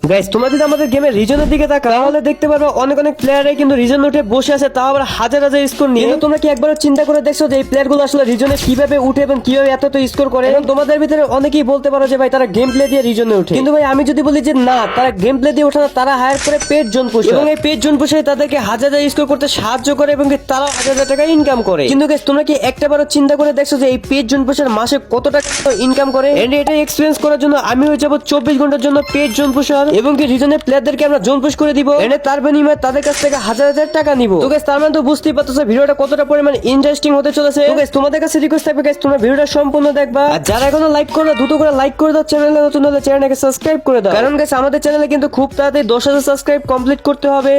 Guys তোমরা যদি আমাদের গেমের রিজনের দিকে তাকাও তাহলে দেখতে পারবে অনেক অনেক প্লেয়ারই কিন্তু রিজন উঠে বসে আছে, তাও আবার হাজার হাজার স্কোর নিয়ে। কিন্তু তোমরা কি একবার চিন্তা করে দেখছো যে এই প্লেয়ারগুলো আসলে রিজনে কিভাবে উঠে এবং কিভাবে এত স্কোর করে? এবং তোমাদের ভিতরে অনেকেই বলতে পারো যে ভাই তারা গেম প্লে দিয়ে রিজনে উঠে, কিন্তু ভাই আমি যদি বলি যে না, তারা গেম প্লে দিয়ে ওঠে না, তারা হায়ার করে পেড জোন পুষে, এবং এই পেড জোন পুষে তাদেরকে হাজার হাজার স্কোর করতে সাহায্য করে এবং তারা হাজার হাজার টাকা ইনকাম করে। কিন্তু গাইস তোমরা কি একটাবারও চিন্তা করে দেখছো যে এই পেড জোন পুষার মাসে কত টাকা ইনকাম করে? এন্ড এটা এক্সপেরিয়েন্স করার জন্য আমি হয়ে যাবো 24 ঘন্টার জন্য পেড জোন পুষার, এবং কি রিজনের প্লেয়ারদেরকে আমরা জোন পুশ করে দিব, এনে তার বিনিময়ে তাদের কাছ থেকে হাজার হাজার টাকা নিব। তো গাইস তার মানে তো বুঝতেই পারতেছো ভিডিওটা কতটা পরিমাণ ইন্টারেস্টিং হতে চলেছে। তো গাইস তোমাদের কাছে রিকোয়েস্ট থাকবে গাইস তোমরা ভিডিওটা সম্পূর্ণ দেখবা, আর যারা এখনো লাইক করো দ্রুত করে লাইক করে দাও, চ্যানেলে নতুন হলে চ্যানেলটাকে সাবস্ক্রাইব করে দাও, কারণ গাইস আমাদের চ্যানেলে কিন্তু খুব তাড়াতাড়ি 10,000 সাবস্ক্রাইব কমপ্লিট করতে হবে।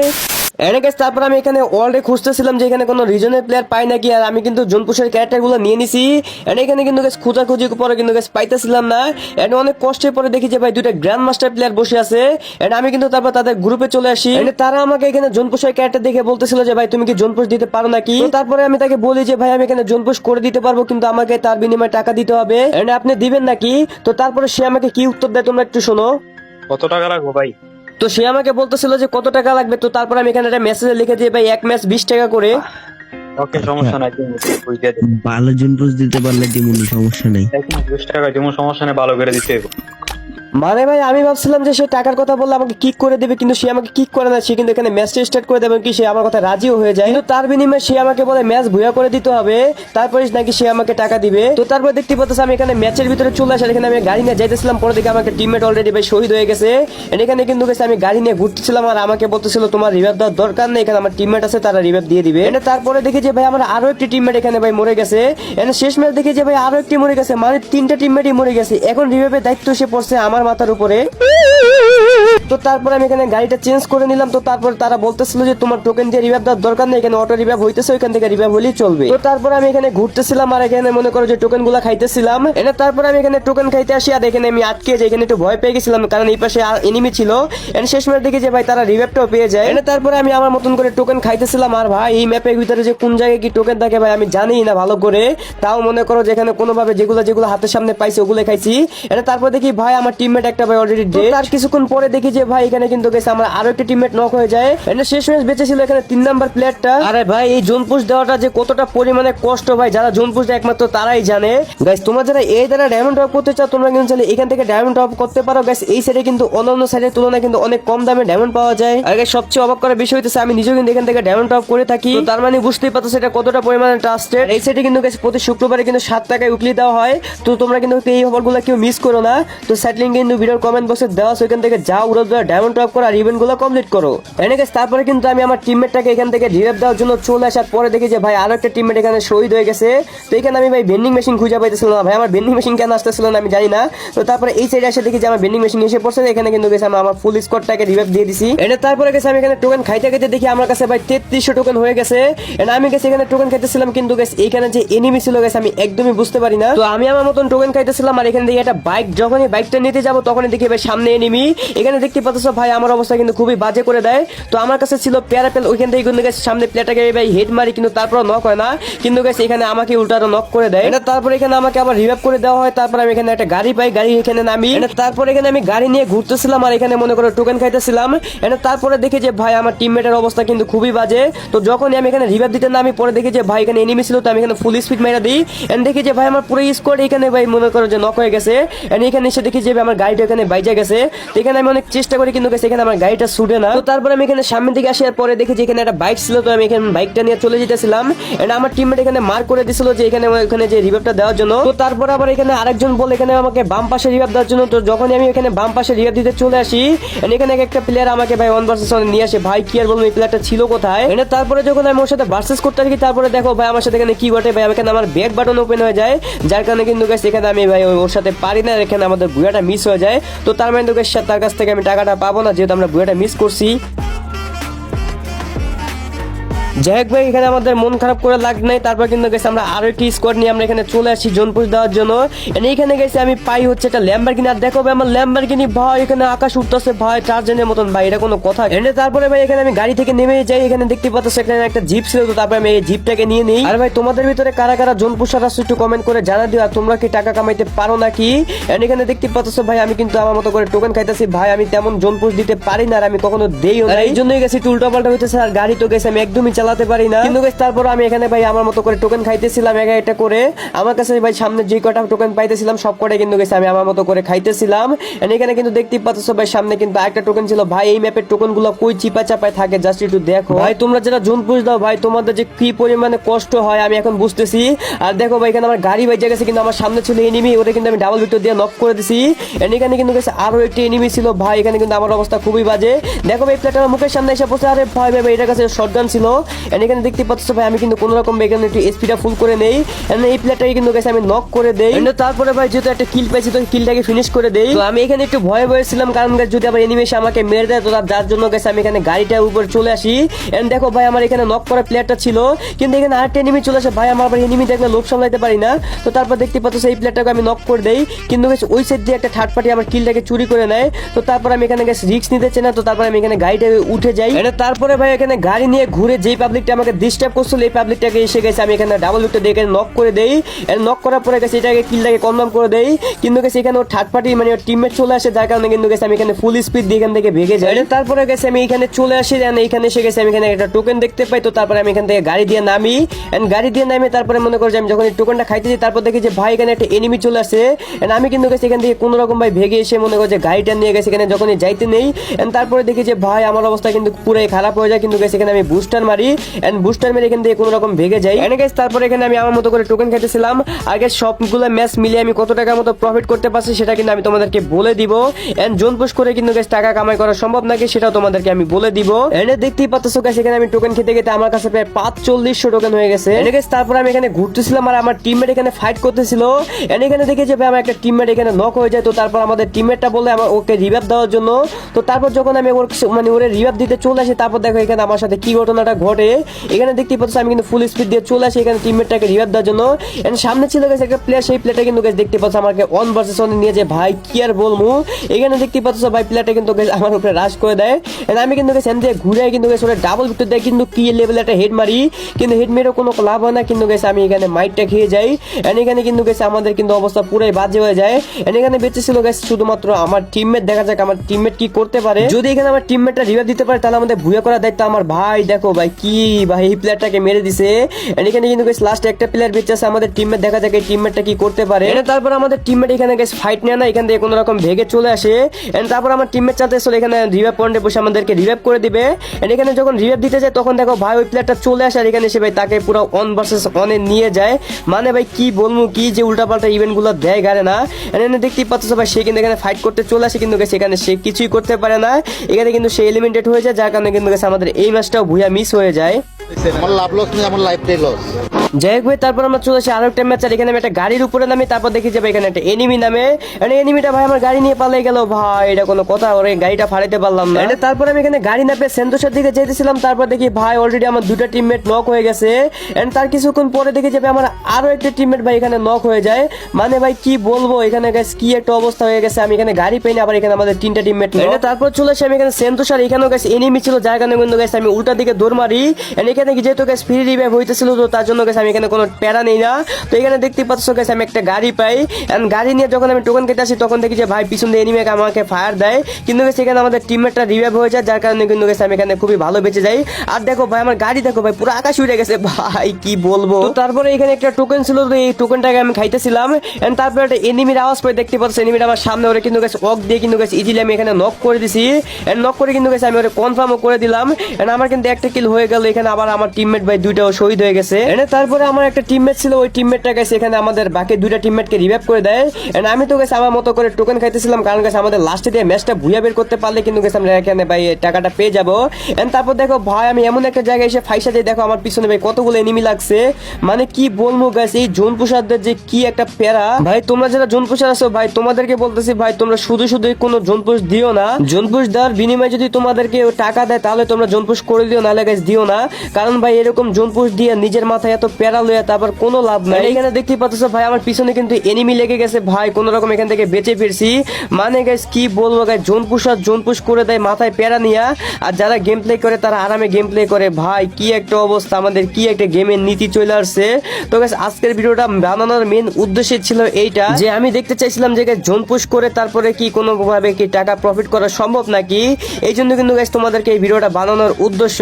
তারপর আমি এখানে অলরেডি খুঁজতেছিলাম যে এখানে কোনো রিজনের প্লেয়ার পাই নাকি, আর আমি কিন্তু জোনপুষের ক্যারেক্টার গুলো নিয়ে নিছি। এখানে কিন্তু খোঁজাখুঁজি পরে কিন্তু পাইতেছিলাম না, অনেক কষ্টের পরে দেখি যে ভাই দুইটা গ্র্যান্ড মাস্টার প্লেয়ার বসে আছে। আমি কিন্তু তারপর তাদের গ্রুপে চলে আসি। তারা আমাকে এখানে জোনপুষের ক্যারেক্টার দেখে বলতেছিল যে ভাই তুমি কি জোনপুষ দিতে পারো নাকি? তারপরে আমি তাকে বলি যে ভাই আমি এখানে জোনপুষ করে দিতে পারবো, কিন্তু আমাকে তার বিনিময়ে টাকা দিতে হবে, আপনি দিবেন নাকি? তো তারপরে সে আমাকে কি উত্তর দেয় তোমরা একটু শোনো। কত টাকা রাখবো ভাই? তো সে আমাকে বলতেছিল যে কত টাকা লাগবে। তো তারপর আমি এখানে একটা মেসেজে লিখে দিই ভাই এক ম্যাচ 20 টাকা করে। ওকে, সমস্যা নাই, তুমি বুঝ দিয়ে দেবো। ভালো জন পোস্ট দিতে পারলে দিমুনি, সমস্যা নাই। 20 টাকা যেমন সমস্যা নেই, ভালো করে দিতে হবে। মানে ভাই আমি ভাবছিলাম যে সে টাকার কথা বললে আমাকে কিক করে দেবে, কিন্তু সে আমাকে কিক করে না, সে কিন্তু এখানে ম্যাচটা স্টার্ট করে দেবে, কি সে আমার কথা রাজিও হয়ে যায়। কিন্তু তার বিনিময়ে সে আমাকে বলে ম্যাচ ভুয়া করে দিতে হবে, তারপরে নাকি সে আমাকে টাকা দিবে। তো তারপর দেখতে পাচ্ছি আমি এখানে ম্যাচের ভিতরে চলে আসি, এখানে আমি গাড়ি নিয়ে যাইতেছিলাম, পরে দিকে আমাকে টিমমেট অলরেডি ভাই শহীদ হয়ে গেছে। এখানে কিন্তু গেছে আমি গাড়ি নিয়ে ঘুরতেছিলাম, আর আমাকে বলতেছিল তোমার রিভাইভ দেওয়ার দরকার নেই, এখানে আমার টিমমেট আছে তারা রিভাইভ দিয়ে দিবে। তারপরে দেখি যে ভাই আমার আরো একটি টিমমেট এখানে ভাই মরে গেছে। শেষ ম্যাচ দেখি যে ভাই আরো একটি মরে গেছে, মানে 3টা টিমমেটই মরে গেছে। এখন রিভাইভের দায়িত্ব এসে পড়ছে আমার মাথার উপরে। তো তারপর আমি এখানে গাড়িটা চেঞ্জ করে নিলাম। তো তারপর তারা বলতেছিল যে তোমার টোকেন দিয়ে রিভাইভ দেওয়ার দরকার নেই, এখানে অটো রিভাইভ হইতেছে, ওইখান থেকে রিভাইভ হলেই চলবে। তো তারপর আমি এখানে ঘুরতেছিলাম, আর এখানে মনে করো যে টোকেন গুলা খাইতেছিলাম। তারপর আমি এখানে টোকেন খাইতে আসি, আর এখানে আমি আটকে যাই, এখানে একটু ভয় পেয়ে গেছিলাম কারণ এই পাশে এনিমি ছিল। শেষ ম্যাচ দেখি যে ভাই তারা রিভাইভটাও পেয়ে যায়। তারপরে আমি আমার মতন করে টোকেন খাইতেছিলাম, আর ভাই এই ম্যাপের ভিতরে যে কোন জায়গায় কি টোকেন থাকে ভাই আমি জানি না ভালো করে, তাও মনে করো যে এখানে কোনোভাবে যেগুলো যেগুলো হাতের সামনে পাইছি ওগুলো খাইছি। তারপর দেখি ভাই আমার টিমমেট একটা ভাই অলরেডি ডেড। আর কিছুক্ষণ পরে দেখি যে ভাই এখানে কিন্তু গেছে আমার আরো একটা টিমমেট নক হয়ে যায়। শেষ ম্যাচ বেঁচে ছিল এখানে 3 নাম্বার প্লেয়ারটা। আরে ভাই এই জোন পুশ দেওয়াটা যে কতটা পরিমাণে কষ্ট ভাই, যারা জোন পুশ দেয় একমাত্র তারাই জানে। গাইস তোমরা যারা এই দ্বারা ডায়মন্ড টপ করতে চাও তোমরা কিন্তু চাইলে এখান থেকে ডায়মন্ড টপ করতে পারো। গাইস এই সাইডে কিন্তু অন্যান্য সাইডের তুলনায় কিন্তু অনেক কম দামে ডায়মন্ড পাওয়া যায়। আর গাইস সবচেয়ে অবাক করার বিষয় হচ্ছে আমি নিজেও কিন্তু এখান থেকে ডায়মন্ড টপ করে থাকি। তো তার মানে বুঝতেই পারছো এটা কতটা পরিমাণে ট্রাস্টেড। এই সাইডে কিন্তু গাইস প্রতি শুক্রবারে কিন্তু 7 টাকায় উইকলি দেওয়া হয়। তো তোমরা কিন্তু এই খবরগুলো কেউ মিস করো না। তো সেটলিং কিন্তু ভিডিওর কমেন্ট বক্সে দেওয়া আছে, ওইখান থেকে যাও উড়ো ডায়মন্ড টপ করো আর ইভেন্ট গুলো কমপ্লিট করো। তারপরে কিন্তু আমি আমার টিমমেটটাকে এখান থেকে রিভাইভ দেওয়ার জন্য চলে আসার পরে দেখি যে ভাই আরো একটা টিমমেট এখানে শহীদ হয়ে গেছে। তো এখানে আমি ভাই ভেন্ডিং মেশিন খুঁজে পাইতেছিল না, ভাই আমার ভেন্ডিং মেশিন কেন আসতেছিল না আমি জানি না। তো তারপরে এই সাইডে এসে দেখি যে আমার ভেন্ডিং মেশিন এসে পড়ছে, এখানে কিন্তু গেছে আমার ফুল স্কোয়াডটাকে রিভাইভ দিয়ে দিছি। তারপরে গেছে আমি এখানে টোকেন খাইতে খাইতে দেখি আমার কাছে ভাই 3300 টোকেন হয়ে গেছে। আমি গেছি এখানে টোকেন খাইতেছিলাম, কিন্তু গেছে এইখানে যে এনিমি ছিল গেছে আমি একদমই বুঝতে পারি না। তো আমি আমার মতন টোকেন খাইতেছিলাম, আর এখানে দেখি একটা বাইক, যখনই বাইকটা নিতে যাবো তখনই দেখি ভাই সামনে এনিমি। এখানে দেখতে পাচ্ছ ভাই আমার অবস্থা কিন্তু খুবই বাজে করে দেয়। তো আমার কাছে ছিল প্যারাপেল, ওইখান থেকে কিন্তু গেছে সামনে প্লেয়ারটাকে ভাই হেড মারি, কিন্তু তারপর নক হয় না, কিন্তু গেছে এখানে আমাকে উল্টানো নক করে দেয়। তারপর এখানে আমাকে আবার রিভাইভ করে দেওয়া হয়। তারপর আমি এখানে একটা গাড়ি পাই, গাড়ি এখানে নামি। তারপর এখানে আমি গাড়ি নিয়ে ঘুরতেছিলাম, আর এখানে মনে করো টোকেন খাইতেছিলাম। তারপরে দেখি যে ভাই আমার টিমমেটের অবস্থা কিন্তু খুবই বাজে। তো যখনই আমি এখানে রিভাইভ দিতে নামি পরে দেখি যে ভাই এখানে এনিমি ছিল, তো আমি এখানে ফুল স্পিড মাইরা দিই। দেখি যে ভাই আমার পুরো স্কোয়াড এখানে ভাই মনে করো যে নক হয়ে গেছে। এখানে এসে দেখি যে আমার গাড়িটা এখানে বাইজা গেছে। তো এখানে আমি অনেক চেষ্টা করি, কিন্তু গেছে এখানে আমার গাড়িটা ছুটে না। তো তারপর আমি এখানে সামনের দিকে আসার পরে দেখি যে এখানে একটা বাইক ছিল, তো আমি এখানে বাইকটা নিয়ে চলে যেতেছিলাম। আমার টিমমেট এখানে মার্ক করে দিছিল যে এখানে ওখানে যে রিভাইভটা দেওয়ার জন্য। তো তারপর আবার এখানে আরেকজন বলে এখানে আমাকে বাম পাশে রিভাইভ দেওয়ার জন্য। তো যখনই আমি এখানে বাম পাশে রিভাইভ দিতে চলে আসি, এখানে একটা প্লেয়ার আমাকে ভাই 1 ভার্সেস 1 নিয়ে আসে। ভাই কি আর বলবো এই প্লেয়ারটা ছিল কোথায়। তারপরে যখন আমি ওর সাথে ভার্সেস করতে থাকি, তারপরে দেখো ভাই আমার সাথে এখানে কি ঘটে ভাই, এখানে আমার ব্যাক বাটন ওপেন হয়ে যায়, যার কারণে কিন্তু গাইস এখানে আমি ভাই ওর সাথে পারি না, এখানে আমাদের বুয়াটা মিস হয়ে যায়। তো তার মানে তো গাইস তার কাছ থেকে আমি টাকাটা পাবো না, যেহেতু আমরা বুয়াটা মিস করছি। যাই হোক ভাই, এখানে আমাদের মন খারাপ করে লাগ নাই। তারপর কিন্তু গেছে আমরা আরো একটি স্কোয়াড নিয়ে আমরা এখানে চলে আসি জোন পুশ দেওয়ার জন্য। এখানে গেছে আমি পাই হচ্ছে একটা ল্যাম্বরগিনি। আর দেখো ভাই আমার ল্যাম্বরগিনি ভাই এখানে আকাশ উঠতেছে ভাই, 4 জনের মতন ভাই, এটা কোনো কথা? তারপরে ভাই এখানে আমি গাড়ি থেকে নেমে যাই। এখানে দেখতে পাচ্ছ এখানে একটা জিপ ছিল, তো তারপরে আমি এই জিপটাকে নিয়ে নিই। আর ভাই তোমাদের ভিতরে কারা কারা জোন পুষার আসছে একটু কমেন্ট করে জানা দিও। আর তোমরা কি টাকা কামাইতে পারো নাকি? এখানে দেখতে পাচ্ছ ভাই আমি কিন্তু আমার মতো করে টোকেন খাইতেছি ভাই। আমি তেমন জোন পুশ দিতে পারি না, আর আমি কখনো দেইও না, এই জন্যই গেছি উল্টা পাল্টা হইতেছে। আর গাড়ি তো গেছে আমি একদমই চালাতে পারি না, কিন্তু গেছে তারপর আমি এখানে ভাই আমার মতো করে টোকেন খাইতেছিলাম এক একটা করে। আমার কাছে ভাই সামনে যে কটা টোকেন পাইতেছিলাম সব কটাই কিন্তু গেছে আমি আমার মতো করে খাইতেছিলাম। এখানে কিন্তু দেখতে পাচ্ছ ভাই সামনে কিন্তু আরেকটা টোকেন ছিল ভাই। এই ম্যাপের টোকেন গুলো কই চিপা চাপায় থাকে জাস্ট একটু দেখো ভাই। তোমরা যারা জোন পুশ দাও ভাই তোমাদের যে কি পরিমাণে কষ্ট হয় আমি এখন বুঝতেছি। আর দেখো ভাই এখানে আমার গাড়ি বাইজে গেছে, কিন্তু আমার সামনে ছিল এনিমি, ওটা কিন্তু আমি ডাবল ভিক্টর দিয়ে নক করে দিছি। এখানে কিন্তু গেছে আরো একটি এনিমি ছিল ভাই। এখানে কিন্তু আমার অবস্থা খুবই বাজে। দেখো ভাই প্লেট আমার মুখের সামনে এসে পড়ছে। আরে ভাই ভাই এটার কাছে শটগান ছিল। এখানে দেখতে পাচ্ছ ভাই আমি কিন্তু কোনো রকম এখানে একটু স্পিডটা ফুল করে নেই। এই প্লেটটাকে কিন্তু গেছে আমি নক করে দেই। তারপরে ভাই যেহেতু একটা কিল পাইছি তো কিলটাকে ফিনিশ করে দেই। তো আমি এখানে একটু ভয়ে ভয়ে ছিলাম, কারণ যদি আবার এনিমি এসে আমাকে মেরে দেয় তো যার জন্য গেছে আমি এখানে গাড়িটার উপর চলে আসি। দেখো ভাই আমার এখানে নক করা প্লেয়ারটা ছিল, কিন্তু এখানে আরেকটা এনিমি চলে আসে ভাই। আমার আবার এনিমি দেখলে লোভ সামলাইতে পারি না। তো তারপর দেখতে পাচ্ছ এই প্লেয়ারটাকে আমি নক করে দেই, কিন্তু গেছে ওই সাইড দিয়ে একটা থার্ড পার্টি আমার কিলটাকে চুরি করে নেয়। তো তারপর আমি এখানে গেছে রিস্ক নিতে চাই না, তো তারপর আমি এখানে গাড়িটা উঠে যাই। তারপরে ভাই এখানে গাড়ি নিয়ে ঘুরে যেই পাবলিকটা আমাকে ডিস্টার্ব করছিল এই পাবলিকটাকে এসে গেছে আমি এখানে ডাবল ভিক্টর দিয়ে নক করে দেই। নক করার পরে গেছে এটাকে কিলটাকে কনফার্ম করে দেই, কিন্তু গেছে এখানে ওর থার্ড পার্টি মানে ওর টিমমেট চলে আসে, যার কারণে কিন্তু গেছে আমি এখানে ফুল স্পিড দিয়ে এখান থেকে ভেগে যাই। তারপরে গেছে আমি এখানে চলে আসি, এখানে এসে গেছে আমি এখানে একটা টোকেন দেখতে পাই। তো তারপরে আমি এখান থেকে গাড়ি দিয়ে নামি। গাড়ি দিয়ে নামে তারপরে মনে করি আমি যখন এই টোকেনটা খাইতেছি তারপর দেখি যে ভাই এখানে একটা এনিমি চলে আসে। আমি কিন্তু গেছি এখান থেকে কোনো রকম ভাই ভেগে এসে মনে করি যে গাড়িটা নিয়ে গেছে এখানে যখনই যাইতে নেই। তারপরে দেখি যে ভাই আমার অবস্থা কিন্তু পুরাই খারাপ হয়ে যায়, কিন্তু গেছে এখানে আমি বুস্টার মারি। বুস্টার মেরে এখান থেকে কোনো রকম ভেগে যাই। তারপরে এখানে আমি আমার মতো করে টোকেন খাইতেছিলাম। আগে সবগুলো ম্যাচ মিলিয়ে আমি কত টাকার মতো প্রফিট করতে পারছি সেটা কিন্তু আমি তোমাদেরকে বলে দিব। জোন পুশ করে কিন্তু গেছে টাকা কামাই করা সম্ভব নাকি সেটাও তোমাদেরকে আমি বলে দিব। দেখতেই পাচ্ছ গাইস এখানে আমি টোকেন খেতে খেতে আমার কাছে প্রায় 4500 টোকেন হয়ে গেছে। তারপরে আমি এখানে ঘুরতেছিলাম আর আমার টিমমেট এখানে ফাইট করতেছিল। এখানে দেখে যে ভাই আমার একটা টিমমেট এখানে নক হয়ে যায়। তো তারপর আমাদের টিমমেটটা বলে আমার ওকে রিভাইভ দেওয়ার জন্য। তো তারপর যখন আমি ওর মানে ওরে রিভাইভ দিতে চলে আসি তারপর দেখো এখানে আমার সাথে কি ঘটনাটা ঘটে। এখানে দেখতেই পাচ্ছ আমি কিন্তু ফুল স্পিড দিয়ে চলে আসি এখানে টিমমেটটাকে রিভাইভ দেওয়ার জন্য। সামনে ছিল গেছে একটা প্লেয়ার, সেই প্লেয়ারটা কিন্তু দেখতে পাচ্ছ আমাকে 1 ভার্সেস 1 নিয়ে যে ভাই কি আর বলবো। এখানে দেখতে পাচ্ছ ভাই প্লেয়ারটা কিন্তু আমার উপরে রাশ করে দেয়। আমি কিন্তু গেছি এখান থেকে ঘুরে কিন্তু গেছে ওরা ডাবল ভিক্টর দেয়, কিন্তু কি লেভেল একটা হেড মারি, কিন্তু হেড মেরেও কোনো লাভ হয় না, কিন্তু গেছে আমি এখানে মাইটটা খেয়ে যাই। এখানে কিন্তু গেছে আমাদের কিন্তু অবস্থা পুরাই বাজে হয়ে যায়। এখানে বেঁচে ছিল গেছে শুধুমাত্র আমার টিমমেট। দেখা যাক আমার টিমমেট কি করতে পারে। যদি এখানে আমার টিমমেটটা রিভাইভ দিতে পারে তাহলে আমাদের ভুয়া করার দায়িত্ব আমার। ভাই দেখো ভাই কি ভাই এই প্লেয়ারটাকে মেরে দিছে। এখানে কিন্তু গেছে লাস্ট একটা প্লেয়ার বেঁচে আছে আমাদের টিমমেট। দেখা যাক এই টিমমেটটা কি করতে পারে। তারপর আমাদের টিমমেট এখানে গেছে ফাইট নেয় না, এখান থেকে কোনো রকম ভেগে চলে আসে। তারপর আমার টিমমেট চাতে চলে এখানে রিভাইভ পয়েন্টে বসে আমাদেরকে রিভাইভ করে দিবে। এখানে যখন রিভাইভ দিতে যায় তখন দেখো ভাই ওই প্লেয়ারটা চলে আসে আর এখানে এসে ভাই তাকে পুরো 1 ভার্সেস 1 এ নিয়ে যায়। মানে ভাই কি বলবো, কি যে উল্টাপাল্টা ইভেন্ট গুলো দেয় গারে না। এখানে দেখতেই পাচ্ছ ভাই সে কিন্তু এখানে ফাইট করতে চলে আসে, কিন্তু সেখানে সে কিছুই করতে পারে না। এখানে কিন্তু সে এলিমিনেটেড হয়ে যায়, যার কারণে কিন্তু আমাদের এই ম্যাচটাও ভুয়া মিস হয়ে যায়। আমার লাভ লস নেই, আমার লাইফটাই লস। যাই হোক ভাই তারপর আমরা চলে আসি আরো একটা ম্যাচ। আর এখানে আমি একটা গাড়ির উপরে নামি, তারপর দেখি যে ভাই এখানে একটা এনিমি নামে। এনিমিটা ভাই আমার গাড়ি নিয়ে পালিয়ে গেল। ভাই এটা কোনো কথা, ওরে গাড়িটা ফাড়াইতে পারলাম না। তারপর আমি এখানে গাড়ি নাপে সেন্তোষের দিকে যেতেছিলাম, তারপর দেখি ভাই অলরেডি আমার দুটা টিমমেট নক হয়ে গেছে। তার কিছুক্ষণ পরে দেখি যে আমার আরো একটা টিমমেট ভাই এখানে নক হয়ে যায়। মানে ভাই কি বলবো এখানে গাইস কি একটা অবস্থা হয়ে গেছে। আমি এখানে গাড়ি পাইনি, আবার এখানে আমাদের 3টা টিমমেট। তারপর চলে আসি আমি এখানে সেন্তোষার, এখানেও গাইস এনিমি ছিল, যার কারণে কিন্তু গাইস আমি উল্টা দিকে দৌড় মারি। এখানে যেহেতু গাইস ফ্রি রিভাইভ হইতেছিল তো তার জন্য গাইস আমি এখানে কোনো প্যারা নেই না। তো এখানে দেখতে পাচ্ছ গাইস আমি একটা গাড়ি পাই। গাড়ি নিয়ে যখন আমি টোকেন কেটে আসি তখন দেখি যে ভাই পিছন দিয়ে এনিমি আমাকে ফায়ার দেয়, কিন্তু গাইস এখানে আমাদের টিমমেটটা রিভাইভ হয়ে যায়, যার কারণে কিন্তু গাইস আমি এখানে খুবই ভালো বেঁচে যাই। আর দেখো ভাই আমার গাড়ি দেখো ভাই পুরো আকাশ উড়ে গেছে, ভাই কি বলবো। তো তারপরে এখানে একটা টোকেন ছিল, তো এই টোকেনটাকে আমি খাইতেছিলাম। তারপরে একটা এনিমির আওয়াজ পাই, দেখতে পাচ্ছ এনিমিটা আমার সামনে, ওরে কিন্তু গাইস অক দিয়ে কিন্তু গাইস ইজিলি আমি এখানে নক করে দিছি। নক করে কিন্তু গাইস আমি ওরে কনফার্মও করে দিলাম। আমার কিন্তু একটা কিল হয়ে গেল। এখানে আবার আমার টিমমেট ভাই দুইটাও শহীদ হয়ে গেছে। তারপর তারপরে আমার একটা টিমমেট ছিল, ওই টিমমেটটা গেছে এখানে আমাদের বাকি দুইটা টিমমেটকে রিভাইভ করে দেয়। এন্ড আমি তো গেছে আমার মতো করে টোকেন খাইতেছিলাম, কারণ গেছে আমাদের লাস্টে দিয়ে ম্যাচটা ভুয়া বের করতে পারলে কিন্তু গেছে আমরা এখানে ভাই টাকাটা পেয়ে যাবো। এন্ড তারপর দেখো ভাই আমি এমন একটা জায়গায় এসে ফাইসা যাই, দেখো আমার পিছনে ভাই কতগুলো এনিমি লাগছে, মানে কি বলবো গাইস, এই জোন পুষারদের যে কি একটা প্যারা ভাই। তোমরা যারা জোন পুষার আছো ভাই, তোমাদেরকে বলতেছি ভাই, তোমরা শুধু শুধু কোনো জোন পুশ দিও না। জোন পুশ দেওয়ার বিনিময়ে যদি তোমাদেরকে টাকা দেয় তাহলে তোমরা জোন পুশ করে দিও, নাহলে গাইস দিও না। কারণ ভাই এরকম জোন পুশ দিয়ে নিজের মাথায় এত প্যারা লইয়া তারপর কোনো লাভ নাই। এখানে দেখতেই পাচ্ছ ভাই আমার পিছনে কিন্তু এনিমি লেগে গেছে ভাই, কোন রকম এখান থেকে বেঁচে ফিরছি। মানে গাইস কি বলবো গাইস, জোন পুষার জোন পুশ করে দেয় মাথায় প্যারা নিয়া, আর যারা গেম প্লে করে তারা আরামে গেম প্লে করে। ভাই কি একটা অবস্থা, আমাদের কি একটা গেমের নীতি চলে আসছে। তো গাইস আজকের ভিডিওটা বানানোর মেন উদ্দেশ্য ছিল এইটা, যে আমি দেখতে চাইছিলাম যে জোন পুশ করে তারপরে কি কোনো ভাবে কি টাকা প্রফিট করা সম্ভব নাকি। এই জন্য কিন্তু গাইস তোমাদেরকে এই ভিডিওটা বানানোর উদ্দেশ্য।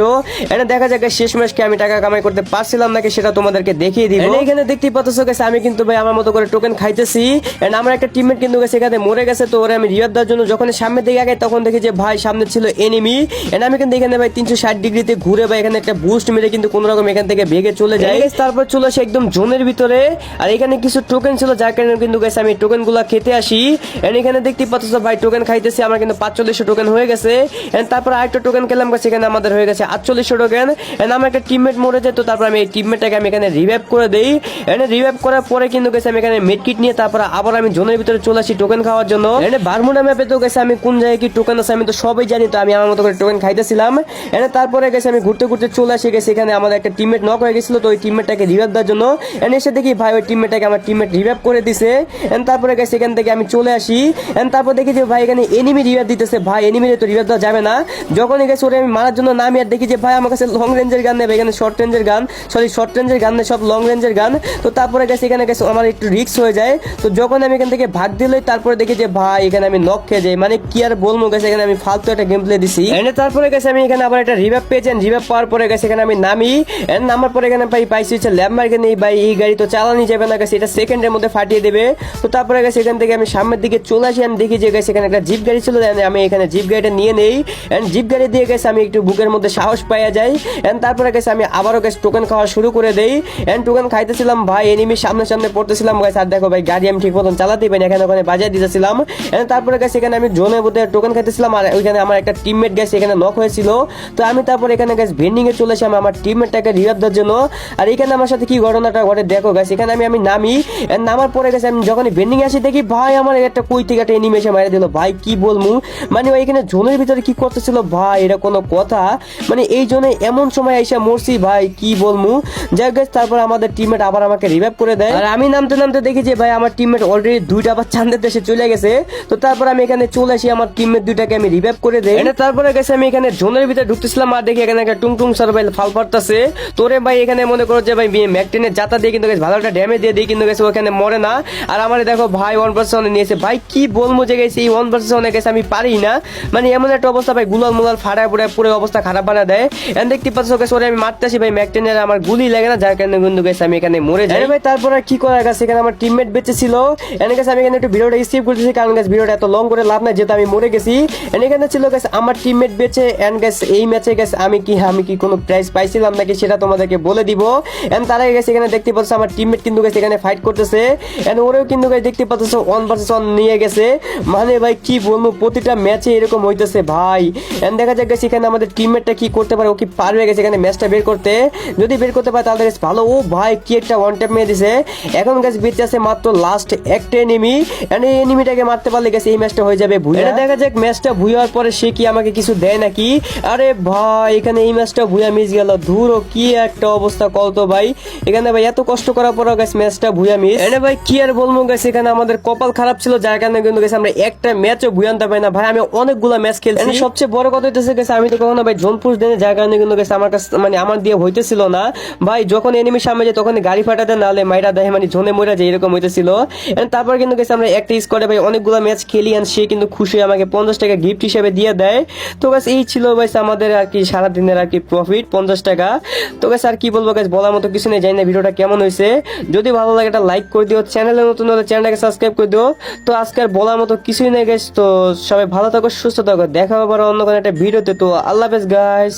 এটা দেখা যাক শেষ ম্যাচকে আমি টাকা কামাই করতে পারছিলাম নাকি সেটা তোমাদেরকে দেখিয়ে দিব। এখানে দেখতেই পাচ্ছ গাইস আমি কিন্তু ভাই আমার মতো করে টোকেন খাইতেছি। এন্ড আমার একটা টিমমেট কিন্তু গাইস এখানে মরে গেছে, তো ওরে আমি রিভাইভ দেওয়ার জন্য যখন সামনের দিকে আগে তখন দেখি যে ভাই সামনে ছিল এনিমি। এন্ড আমি কিন্তু এখানে ভাই 360 ডিগ্রিতে ঘুরে ভাই এখানে একটা বুস্ট মেরে কিন্তু কোন রকম এখান থেকে ভেগে চলে যায়। তারপর চলে আসে একদম জোনের ভিতরে, আর এখানে কিছু টোকেন ছিল যার কারণে কিন্তু গাইস আমি টোকেন গুলা খেতে আসি। এন্ড এখানে দেখতেই পাচ্ছ ভাই টোকেন খাইতেছি, আমার কিন্তু 4500 টোকেন হয়ে গেছে। এন্ড তারপর আরেকটা টোকেন খেলাম গাইস, এখানে আমাদের হয়ে গেছে 4800 টোকেন। এন্ড আমার একটা টিমমেট মরে যায়, তো তারপর আমি এই টিমমেটটাকে আমি এখানে রিভাইভ করে দেই। এন্ড রিভাইভ করার পরে কিন্তু গাইস আমি এখানে মেডকিট নিয়ে তারপর আবার আমি জোনের ভিতরে চলে আসি টোকেন খাওয়ার জন্য। এন্ড বারমুডা ম্যাপে তো গাইস আমি কোন জায়গায় কি টোকেন আছে আমি তো সবই জানি, তো আমি আমার মতো করে টোকেন খাইতেছিলাম। এন্ড তারপরে গাইস আমি ঘুরতে ঘুরতে চলে আসি গেছি, এখানে আমাদের একটা টিমমেট নক হয়ে গেছিল, তো ওই টিমমেটটাকে রিভাইভ দেওয়ার জন্য। এন্ড এসে দেখি ভাই ওই টিমমেটটাকে আমার টিমমেট রিভাইভ করে দিছে। এন্ড তারপরে গাইস এখান থেকে আমি চলে আসি। এন্ড তারপর দেখি যে ভাই এখানে এনিমি রিভাইভ দিতেছে, ভাই এনিমি তো রিভাইভ দেওয়া যাবে না। যখনই গেছে ওরে আমি মারার জন্য নামি, আর দেখি যে ভাই আমার কাছে লং রেঞ্জের গান নেবে, এখানে শর্ট রেঞ্জের গান, সরি শর্ট রেঞ্জের গান নেই, সব লং রেঞ্জের গান। তো তারপরে গেছে এখানে গেছে আমার একটু রিস্ক হয়ে যায়, তো যখন আমি এখান থেকে ভাগ দিলে তারপরে দেখি যে ভাই এখানে আমি নক খেয়ে যাই, মানে কি আর বলবো গেছে, এখানে আমি ফালতু একটা গেম প্লে দিছি। এন্ড তারপরে গেছে আমি এখানে আবার একটা রিভাইভ পেয়েছি, রিভাইভ পাওয়ার পরে গেছে এখানে আমি নামি। এন্ড নামার পরে এখানে পাইছি হচ্ছে ল্যাব মার্কে নেই ভাই, এই গাড়ি তো চালানি যাবে না গেছে, এটা সেকেন্ডের মধ্যে ফাটিয়ে দেবে। তো তারপরে গেছে এখান থেকে আমি সামনের দিকে চলে আসি, আমি দেখি যে গেছে এখানে একটা জিপ গাড়ি ছিল, আমি এখানে জিপ গাড়িটা নিয়ে নেই। এন্ড জিপ গাড়ি দিয়ে গেছে আমি একটু বুকের মধ্যে সাহস পাইয়া যাই। এন্ড তারপরে গেছে আমি আবারও গেছে টোকেন খাওয়া শুরু করে দেই। এন্ড টোকেন খাইতেছিলাম ভাই, এনিমির সামনে সামনে পড়তেছিলাম গাইস, আর দেখো ভাই গাড়ি আমি ঠিক মতন চালাতেই পারি, এখানে ওখানে বাজায় দিতেছিলাম। এন্ড তারপরে গেছে এখানে আমি জোনের মধ্যে টোকেন খাইতেছিলাম, আর ওইখানে আমার একটা টিমমেট গেছে এখানে নক হয়েছিল। তো আমি তারপর এখানে গেছে ভেন্ডিং এ চলে আসি আমার টিমমেটটাকে রিভাইভ দেওয়ার জন্য। আর এখানে আমার সাথে কি ঘটনাটা ঘটে দেখো গাইস, এখানে আমি নামি। এন্ড নামার পরে গেছে আমি যখন ভেন্ডিং এ আসি দেখি ভাই আমার একটা কই থেকে একটা এনিমি এসে মারা দিল। ভাই কি বলবো, মানে ওই এখানে জোনের ভিতরে কি করতেছিল ভাই, এটা কোনো কথা, মানে এই জোনে এমন সময় এসে মরছি ভাই কি বলবো। যাই গেছে তারপর আমাদের টিমমেট আবার আমাকে রিভাইভ করে দেয়, আর আমি নামতে নামতে দেখি যে ভাই আমার টিমমেট অলরেডি দুইটা আবার চাঁদের দেশে চলে গেছে। তো তারপর আমি এখানে চলে আসি, আমার টিমমেট দুইটাকে আমি রিভাইভ করে দেই। তারপরে গেছে আমি এখানে জোনের ভিতরে ঢুকতেছিলাম, আর দেখি এখানে একটা টুংটুং সার্ভাইল ফাল পারতাছে। তোরে ভাই এখানে মনে করো যে ভাই ম্যাকটেনের জাতা দিয়ে কিন্তু ভালো একটা ড্যামেজ দিয়ে দিই, কিন্তু গেছে ওখানে মরে না। আর আমার দেখো ভাই 1% নিয়েছে, ভাই কি বলবো যে গেছে এই 1% গেছে আমি পারি না, মানে এমন একটা অবস্থা ভাই গুলাল মুলাল ফাড়ায় পুরো পুরো অবস্থা খারাপ বানা দেয়। এন্ড দেখতে পাচ্ছ গেছে ওরে আমি মারতেছি ভাই, ম্যাকটেনের আমার গুলি লাগে না, যার কারণে কিন্তু গেছে আমি এখানে মরে যাই ভাই। তারপর আর কি করার গেছে, এখানে আমার টিমমেট বেঁচে ছিল। এন্ড গেছে আমি এখানে একটু ভিডিওটা স্কিপ করতেছি, কারণ গেছে ভিডিওটা এত লং করে লাভ নাই, যেহেতু আমি মরে গেছি। এন্ড এখানে ছিল গেছে আমার টিমমেট বেঁচে। এন্ড গেছে এই ম্যাচে গেছে আমি কি কোনো প্রাইজ পাইছিলাম নাকি সেটা তোমাদেরকে বলে দিব। এন্ড তার আগে গেছে এখানে দেখতে পাচ্ছ আমার টিমমেট কিন্তু গেছে এখানে ফাইট করতেছে। এন্ড ওরেও কিন্তু গেছে দেখতে পাচ্ছ 1 নিয়ে গেছে, মানে ভাই কি বলবো প্রতিটা ম্যাচে এরকম হইতেছে ভাই। এন্ড দেখা যাক গেছে এখানে আমাদের টিমমেটটা কি করতে পারে, ও কি পারবে গেছে এখানে ম্যাচটা বের করতে। যদি বের করতে পারে তাহলে গেছে ভালো। ও ভাই কি একটা ওয়ান ট্যাপ মেরে দিছে। এখন গেছে বেঁচে আছে মাত্র লাস্ট একটা এনিমি, এন্ড এই এনিমিটাকে মারতে পারলে গেছে এই ম্যাচটা হয়ে যাবে ভুয়া। এটা দেখা যাক ম্যাচটা ভুয়ার পরে সে কি আমাকে কিছু দেয় নাকি। আরে ভাই এখানে এই ম্যাচটা ভুয়া মিস গেল, ধুরো কি একটা অবস্থা কলতো ভাই। এখানে ভাই এত কষ্ট করার পর গেছে ম্যাচটা ভুয়া মিস। এনে ভাই কি আর বলবো গেছে, এখানে আমাদের কপাল খারাপ ছিল, যার কারণে কিন্তু গেছে আমরা একটা ম্যাচও ভুয়া আনতে পারি না ভাই। আমি অনেকগুলো ম্যাচ খেলছি, সবচেয়ে বড় কথা হইতেছে গেছে আমি তো কখনো ভাই জোন পুশ দেনে, যার কারণে কিন্তু গেছে আমার কাছে মানে আমার দিয়ে হইতেছিল না ভাই। যখন এনিমি সামনে যায় তখন গাড়ি ফাটাতে নাহলে মাইরা দেয়, মানে জোনে মরে যায় এরকম হইতেছিল। তারপর কিন্তু গেছে আমরা একটা স্কোয়াডে ভাই অনেকগুলো ম্যাচ খেলি, আর সে কিন্তু খুশি হয়ে আমাকে 50 টাকা গিফট হিসেবে দিয়ে দেয়। তো গাছ এই ছিল ভাই আমাদের আর কি সারাদিনের আর কি প্রফিট 50 টাকা। তো গাছ আর কি বলবো গাছ, বলার মতো কিছু নেই। জানি না ভিডিওটা কেমন হয়েছে, যদি ভালো লাগে একটা লাইক করে দিও, চ্যানেলে নতুন হলে চ্যানেলটাকে সাবস্ক্রাইব করে দিও। তো আজকে আর বলার মতো কিছুই নেই গাইস, তো সবাই ভালো থাকো সুস্থ থাকো, দেখা হবে অন্য কোনো একটা ভিডিওতে। তো আল্লাহ হাফেজ গাইস।